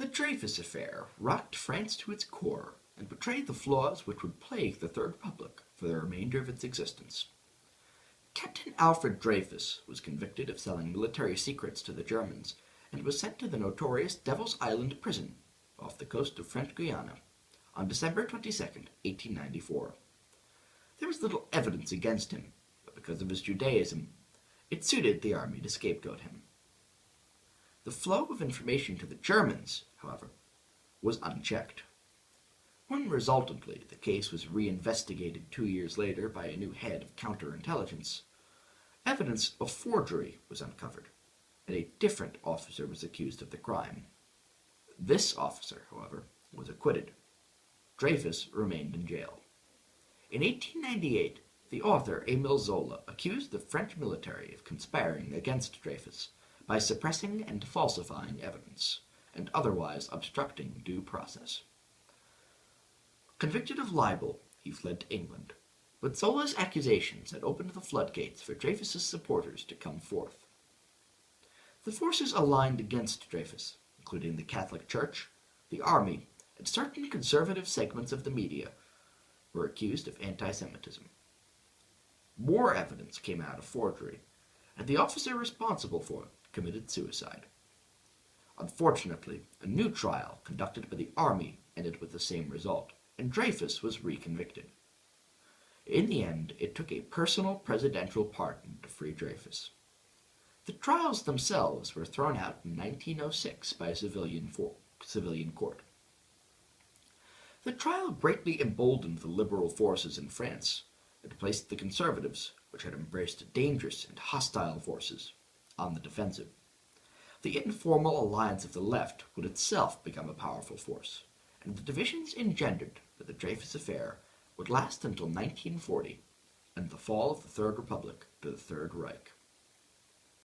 The Dreyfus Affair rocked France to its core and betrayed the flaws which would plague the Third Republic for the remainder of its existence. Captain Alfred Dreyfus was convicted of selling military secrets to the Germans and was sent to the notorious Devil's Island prison off the coast of French Guiana on December 22, 1894. There was little evidence against him, but because of his Judaism, it suited the army to scapegoat him. The flow of information to the Germans, however, was unchecked. When resultantly the case was reinvestigated 2 years later by a new head of counterintelligence, evidence of forgery was uncovered, and a different officer was accused of the crime. This officer, however, was acquitted. Dreyfus remained in jail. In 1898, the author Émile Zola accused the French military of conspiring against Dreyfus by suppressing and falsifying evidence, and otherwise obstructing due process. Convicted of libel, he fled to England, but Zola's accusations had opened the floodgates for Dreyfus's supporters to come forth. The forces aligned against Dreyfus, including the Catholic Church, the army, and certain conservative segments of the media, were accused of anti-Semitism. More evidence came out of forgery, and the officer responsible for it committed suicide. Unfortunately, a new trial conducted by the army ended with the same result, and Dreyfus was reconvicted. In the end, it took a personal presidential pardon to free Dreyfus. The trials themselves were thrown out in 1906 by a civilian court. The trial greatly emboldened the liberal forces in France and placed the conservatives, which had embraced dangerous and hostile forces, on the defensive. The informal alliance of the left would itself become a powerful force, and the divisions engendered by the Dreyfus Affair would last until 1940 and the fall of the Third Republic to the Third Reich.